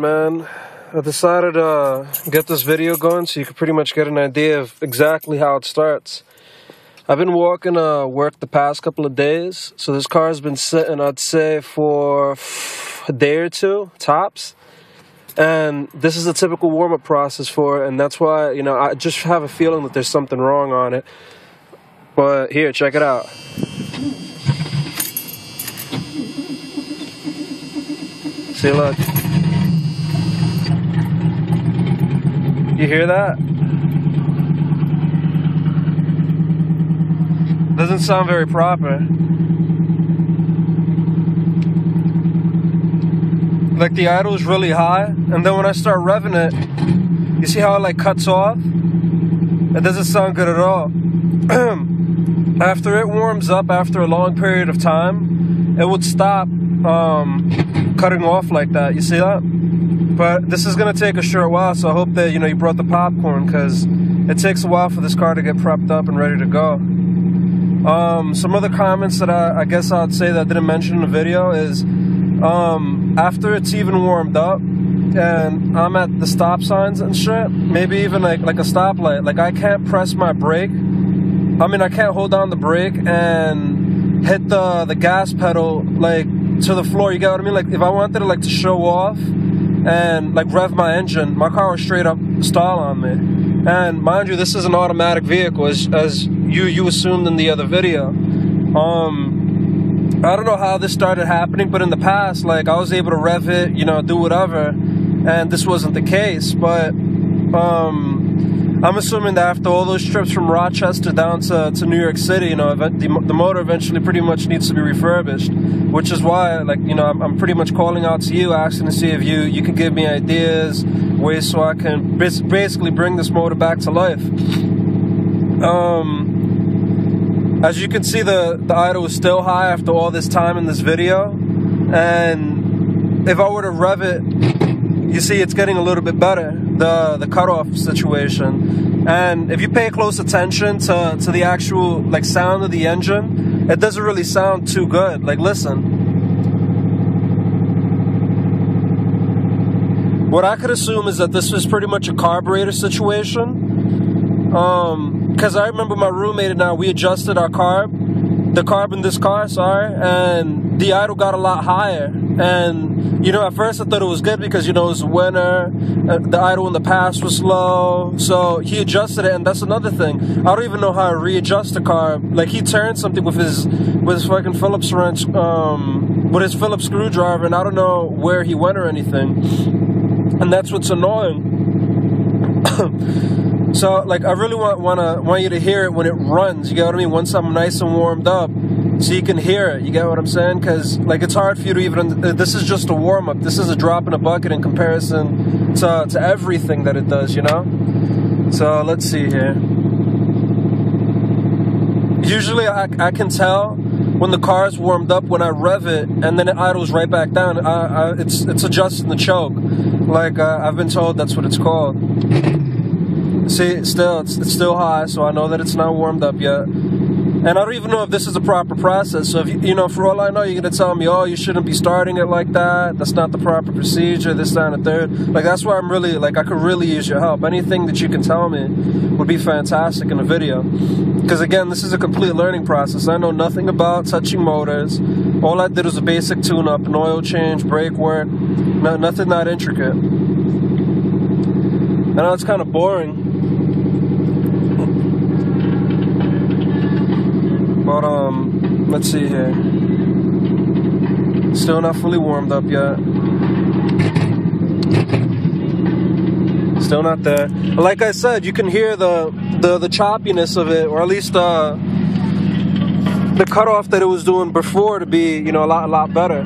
going, man? I decided to get this video going so you can pretty much get an idea of exactly how it starts. I've been walking to work the past couple of days, so this car has been sitting, I'd say, for a day or two, tops. And this is a typical warm-up process for it, and that's why, I just have a feeling that there's something wrong on it. But here, check it out. See, look. You hear that? Doesn't sound very proper. Like the idle is really high, and then when I start revving it, you see how it like cuts off? It doesn't sound good at all. After it warms up after a long period of time, it would stop cutting off like that. You see that? But this is gonna take a short while, so I hope that you brought the popcorn, because it takes a while for this car to get prepped up and ready to go. Some other comments that I guess I'd say that I didn't mention in the video is after it's even warmed up and I'm at the stop signs and shit, maybe even like a stoplight, like I can't press my brake. I can't hold down the brake and hit the gas pedal like to the floor, you get what I mean? Like if I wanted to show off and like rev my engine, my car would straight up stall on me. And mind you, this is an automatic vehicle, as you assumed in the other video. I don't know how this started happening, but in the past, like I was able to rev it, do whatever, and this wasn't the case. But I'm assuming that after all those trips from Rochester down to New York City, the motor eventually pretty much needs to be refurbished, which is why, I'm pretty much calling out to you, asking to see if you can give me ideas, ways so I can basically bring this motor back to life. As you can see, the idle is still high after all this time in this video, and if I were to rev it, you see it's getting a little bit better, the cutoff situation. And if you pay close attention to the actual sound of the engine, it doesn't really sound too good. Like, listen. What I could assume is that this was pretty much a carburetor situation. Because I remember my roommate and I, we adjusted our the carb in this car, and the idle got a lot higher. And, at first I thought it was good because, it was winter, the idle in the past was low, so he adjusted it, and that's another thing. I don't even know how to readjust the carb. Like, he turned something with his fucking Phillips wrench, with his Phillips screwdriver, and I don't know where he went or anything. And that's what's annoying. So, I really want you to hear it when it runs, you get what I mean? Once I'm nice and warmed up, so you can hear it, you get what I'm saying? Because, it's hard for you to even, this is just a warm-up, this is a drop in a bucket in comparison to everything that it does, So, let's see here. Usually, I can tell when the car is warmed up when I rev it, and then it idles right back down. It's adjusting the choke. I've been told that's what it's called. See, it's still high, so I know that it's not warmed up yet. And I don't even know if this is a proper process. So if for all I know, you're gonna tell me, oh, you shouldn't be starting it like that. That's not the proper procedure. This, that, and the third. That's why I'm really I could really use your help. Anything that you can tell me would be fantastic in a video. Because again, this is a complete learning process. I know nothing about touching motors. All I did was a basic tune-up, an oil change, brake work. Nothing that intricate. I know it's kind of boring. But, let's see here. Still not fully warmed up yet. Still not there. Like I said, you can hear the choppiness of it, or at least the cutoff that it was doing before to be, a lot better.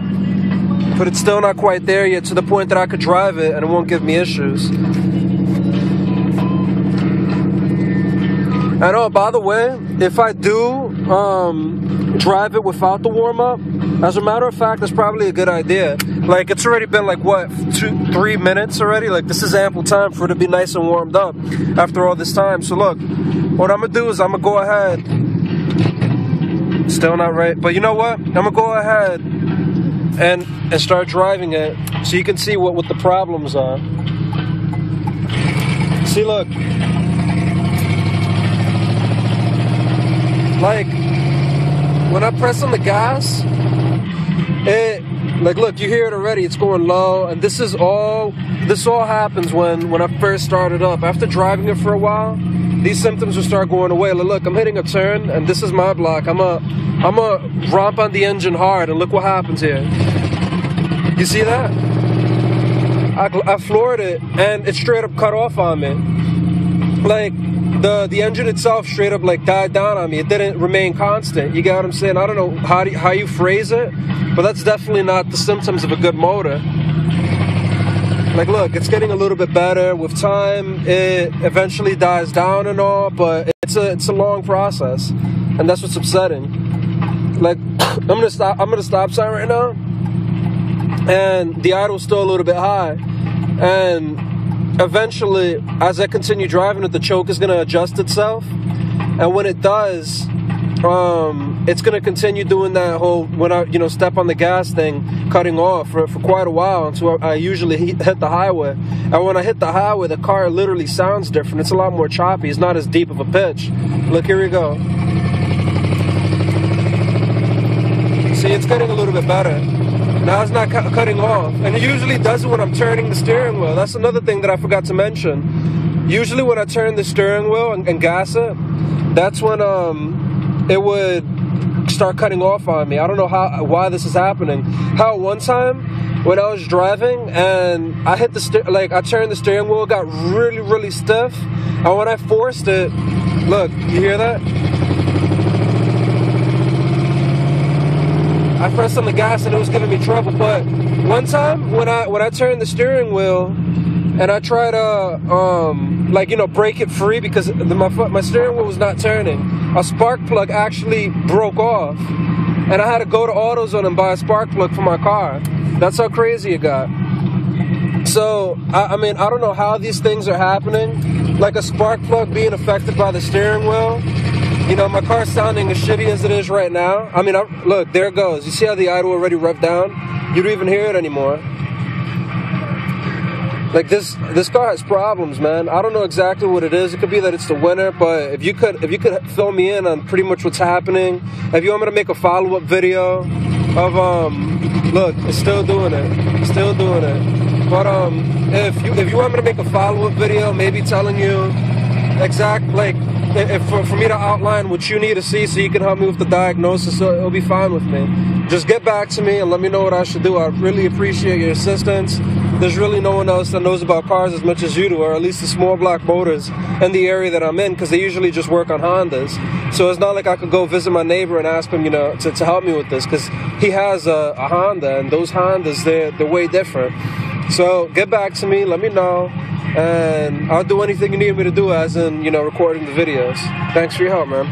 But it's still not quite there yet, to the point that I could drive it and it won't give me issues. I know, by the way, if I do drive it without the warm-up, as a matter of fact, that's probably a good idea. It's already been what, 2-3 minutes already? This is ample time for it to be nice and warmed up after all this time. So look, what I'm gonna do is I'm gonna go ahead. Still not right, but you know what? I'm gonna go ahead and start driving it so you can see what the problems are. See, look. Like, when I press on the gas, like, look, you hear it already, it's going low, and this all happens when I first started up. After driving it for a while, these symptoms will start going away. Look, I'm hitting a turn, and this is my block. I'm a romp on the engine hard, and look what happens here. You see that? I floored it, and it straight up cut off on me. Like, the engine itself straight up like died down on me. It didn't remain constant. You get what I'm saying? I don't know how you phrase it, but that's definitely not the symptoms of a good motor. Like, look, it's getting a little bit better with time. It eventually dies down and all, but it's a long process, and that's what's upsetting. Like, I'm gonna stop sign right now, and the idle's still a little bit high, and eventually, as I continue driving it, the choke is gonna adjust itself, and when it does, it's gonna continue doing that whole when I step on the gas thing, cutting off for quite a while until I usually hit the highway. And when I hit the highway, the car literally sounds different. It's a lot more choppy. It's not as deep of a pitch. Look, here we go. See, it's getting a little bit better. Now it's not cutting off, and it usually does it when I'm turning the steering wheel. That's another thing that I forgot to mention. Usually when I turn the steering wheel and gas it, that's when it would start cutting off on me. I don't know why this is happening. How one time when I was driving and I hit I turned the steering wheel, it got really stiff, and when I forced it, look, you hear that? I pressed on the gas and it was giving me trouble. But one time when I turned the steering wheel and I tried to break it free because my steering wheel was not turning, a spark plug actually broke off, and I had to go to AutoZone and buy a spark plug for my car. That's how crazy it got. So I mean, I don't know how these things are happening, like a spark plug being affected by the steering wheel. You know, my car's sounding as shitty as it is right now. I mean, look, there it goes. You see how the idle already revved down? You don't even hear it anymore. Like, this car has problems, man. I don't know exactly what it is. It could be that it's the winter, but if you could fill me in on pretty much what's happening. If you want me to make a follow-up video of look, it's still doing it. Still doing it. But if you want me to make a follow-up video, maybe telling you for me to outline what you need to see so you can help me with the diagnosis, so it'll be fine with me. Just get back to me and let me know what I should do. I really appreciate your assistance. There's really no one else that knows about cars as much as you do, or at least the small block motors in the area that I'm in, because they usually just work on Hondas. So it's not like I could go visit my neighbor and ask him, to help me with this, because he has a Honda, and those Hondas, they're way different. So get back to me, let me know, and I'll do anything you need me to do, as in, recording the videos. Thanks for your help, man.